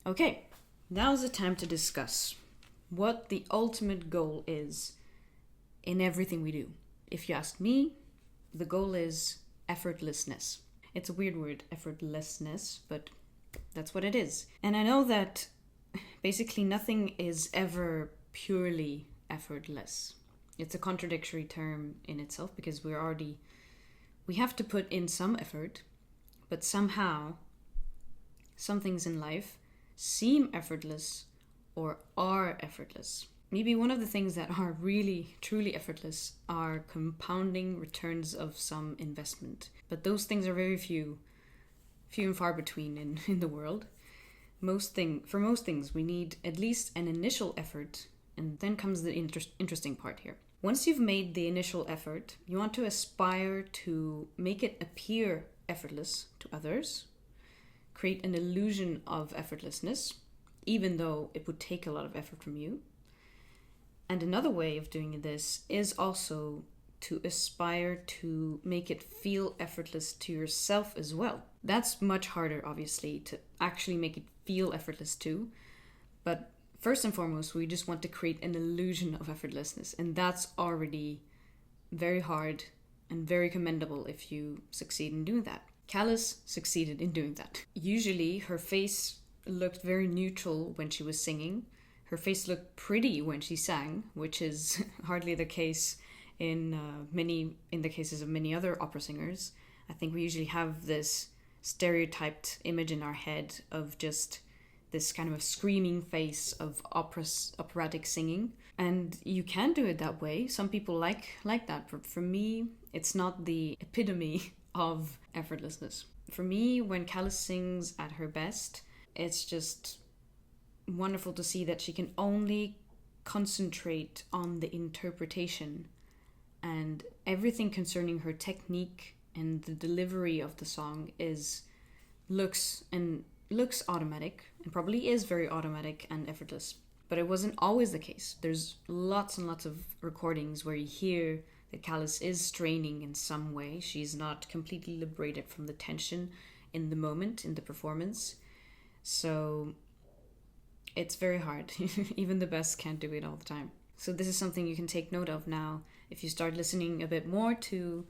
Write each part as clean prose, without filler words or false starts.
Okay, now's the time to discuss what the ultimate goal is in everything we do. If you ask me, the goal is effortlessness. It's a weird word, effortlessness, but that's what it is. And I know that basically nothing is ever purely effortless. It's a contradictory term in itself because we have to put in some effort, but somehow some things in life seem effortless or are effortless. Maybe one of the things that are really, truly effortless are compounding returns of some investment. But those things are very few and far between in the world. For most things, we need at least an initial effort, and then comes the interesting part here. Once you've made the initial effort, you want to aspire to make it appear effortless to others, create an illusion of effortlessness, even though it would take a lot of effort from you. And another way of doing this is also to aspire to make it feel effortless to yourself as well. That's much harder, obviously, to actually make it feel effortless too. But first and foremost, we just want to create an illusion of effortlessness. And that's already very hard and very commendable if you succeed in doing that. Callas succeeded in doing that. Usually, her face looked very neutral when she was singing. Her face looked pretty when she sang, which is hardly the case in the cases of many other opera singers. I think we usually have this stereotyped image in our head of just this kind of screaming face of operatic singing. And you can do it that way. Some people like that. But for me, it's not the epitome of effortlessness. For me, when Callas sings at her best, it's just wonderful to see that she can only concentrate on the interpretation, and everything concerning her technique and the delivery of the song looks automatic, and probably is very automatic and effortless. But it wasn't always the case. There's lots and lots of recordings where you hear that Callas is straining in some way. She's not completely liberated from the tension in the moment, in the performance. So it's very hard. Even the best can't do it all the time. So this is something you can take note of now. If you start listening a bit more to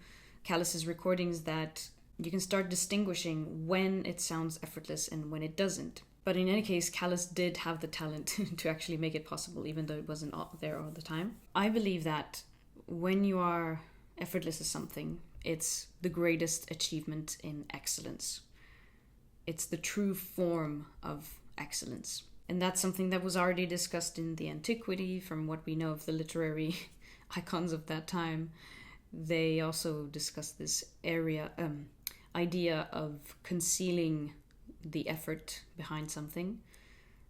Callas's recordings, that you can start distinguishing when it sounds effortless and when it doesn't. But in any case, Callas did have the talent to actually make it possible, even though it wasn't there all the time. I believe that when you are effortless at something, it's the greatest achievement in excellence. It's the true form of excellence. And that's something that was already discussed in the antiquity, from what we know of the literary icons of that time. They also discussed this idea of concealing the effort behind something.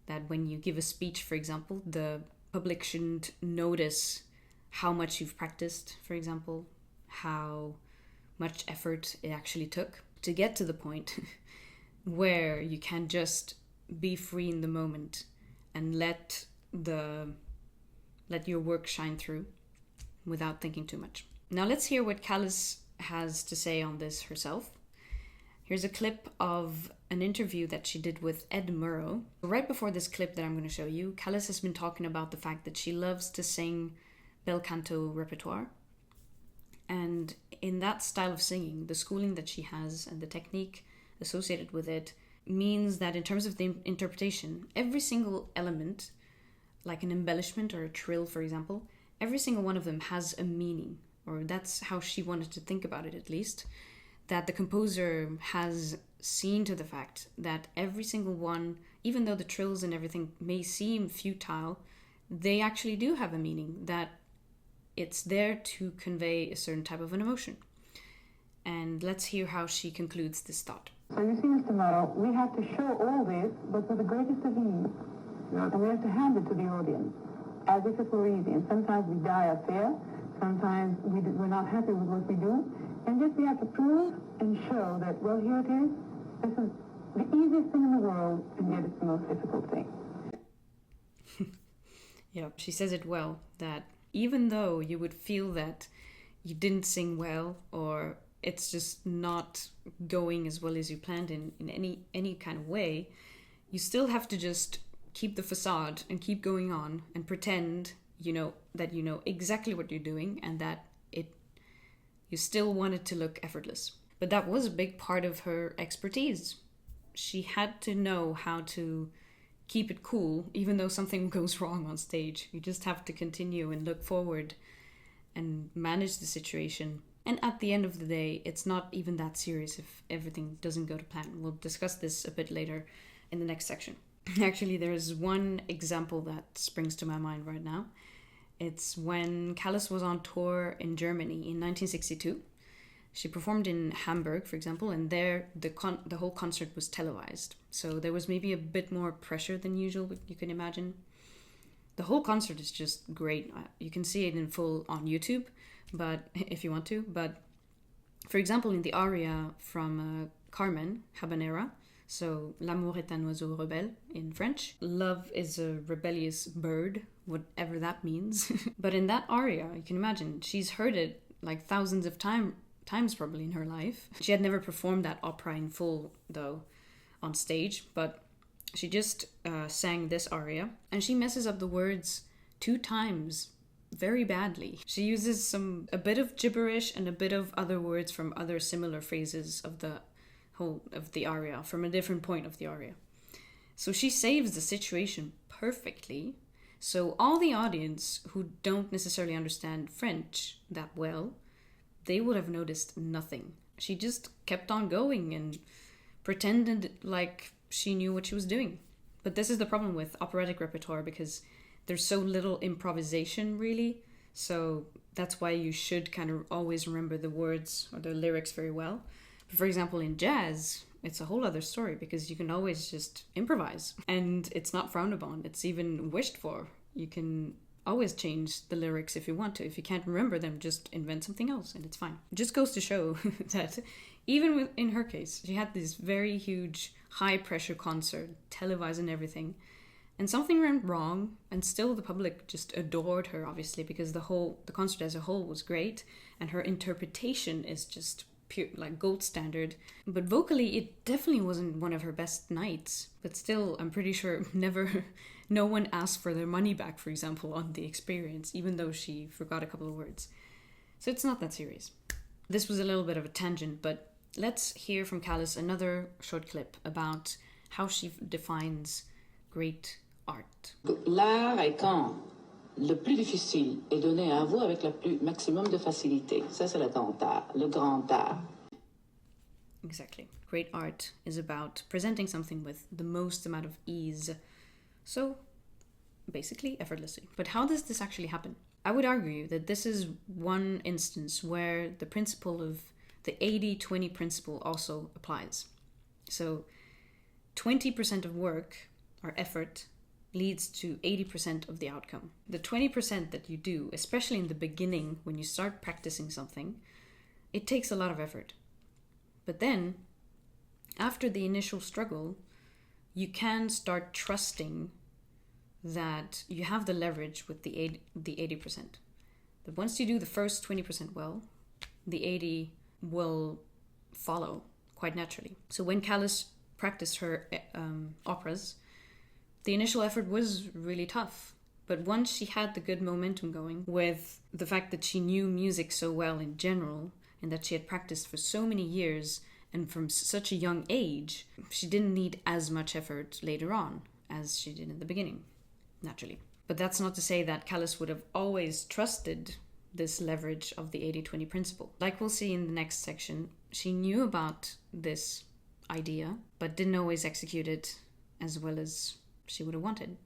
That when you give a speech, for example, the public shouldn't notice how much you've practiced, for example, how much effort it actually took to get to the point where you can just be free in the moment and let your work shine through without thinking too much. Now let's hear what Callas has to say on this herself. Here's a clip of an interview that she did with Ed Murrow. Right before this clip that I'm going to show you, Callas has been talking about the fact that she loves to sing bel canto repertoire. And in that style of singing, the schooling that she has and the technique associated with it means that in terms of the interpretation, every single element, like an embellishment or a trill, for example, every single one of them has a meaning, or that's how she wanted to think about it, at least, that the composer has seen to the fact that every single one, even though the trills and everything may seem futile, they actually do have a meaning, that it's there to convey a certain type of an emotion. And let's hear how she concludes this thought. So you see, Mr. Murrow, we have to show all this, but with the greatest of ease. And we have to hand it to the audience as if it were easy. And sometimes we die up there. Sometimes we're not happy with what we do. And just we have to prove and show that, well, here it is. This is the easiest thing in the world, and yet it's the most difficult thing. Yeah, she says it well, that even though you would feel that you didn't sing well, or it's just not going as well as you planned in any kind of way, You still have to just keep the facade and keep going on and pretend that you know exactly what you're doing and that you still want it to look effortless. But that was a big part of her expertise. She had to know how to keep it cool, even though something goes wrong on stage. You just have to continue and look forward and manage the situation. And at the end of the day, it's not even that serious if everything doesn't go to plan. We'll discuss this a bit later in the next section. Actually, there's one example that springs to my mind right now. It's when Callas was on tour in Germany in 1962. She performed in Hamburg, for example, and there the whole concert was televised. So there was maybe a bit more pressure than usual, you can imagine. The whole concert is just great. You can see it in full on YouTube, but if you want to. But for example, in the aria from Carmen, Habanera, so L'amour est un oiseau rebelle in French. Love is a rebellious bird, whatever that means. But in that aria, you can imagine, she's heard it like thousands of times probably in her life. She had never performed that opera in full, though, on stage, but she just sang this aria, and she messes up the words 2 times very badly. She uses a bit of gibberish and a bit of other words from other similar phrases of the aria, from a different point of the aria. So she saves the situation perfectly. So all the audience who don't necessarily understand French that well, they would have noticed nothing. She just kept on going and pretended like she knew what she was doing. But this is the problem with operatic repertoire, because there's so little improvisation really. So that's why you should kind of always remember the words or the lyrics very well. But for example, in jazz, it's a whole other story, because you can always just improvise and it's not frowned upon. It's even wished for. You can always change the lyrics if you want to. If you can't remember them, just invent something else and it's fine. It just goes to show that even in her case, she had this very huge, high pressure concert, televised and everything, and something went wrong, and still the public just adored her, obviously, because the concert as a whole was great, and her interpretation is just pure, like gold standard. But vocally, it definitely wasn't one of her best nights. But still, I'm pretty sure no one asked for their money back, for example, on the experience, even though she forgot a couple of words. So it's not that serious. This was a little bit of a tangent, but let's hear from Callas another short clip about how she defines great art. L'art est quand le plus difficile est donné à vous avec le plus maximum de facilité. Ça, c'est le grand art, le grand art. Exactly. Great art is about presenting something with the most amount of ease. So, basically, effortlessly. But how does this actually happen? I would argue that this is one instance where the principle of the 80-20 principle also applies. So, 20% of work or effort leads to 80% of the outcome. The 20% that you do, especially in the beginning when you start practicing something, it takes a lot of effort. But then, after the initial struggle, you can start trusting that you have the leverage with the 80%. But once you do the first 20% well, the 80 will follow quite naturally. So when Callas practiced her operas, the initial effort was really tough. But once she had the good momentum going, with the fact that she knew music so well in general, and that she had practiced for so many years and from such a young age, she didn't need as much effort later on as she did in the beginning, naturally. But that's not to say that Callas would have always trusted this leverage of the 80-20 principle. Like we'll see in the next section, she knew about this idea, but didn't always execute it as well as she would have wanted.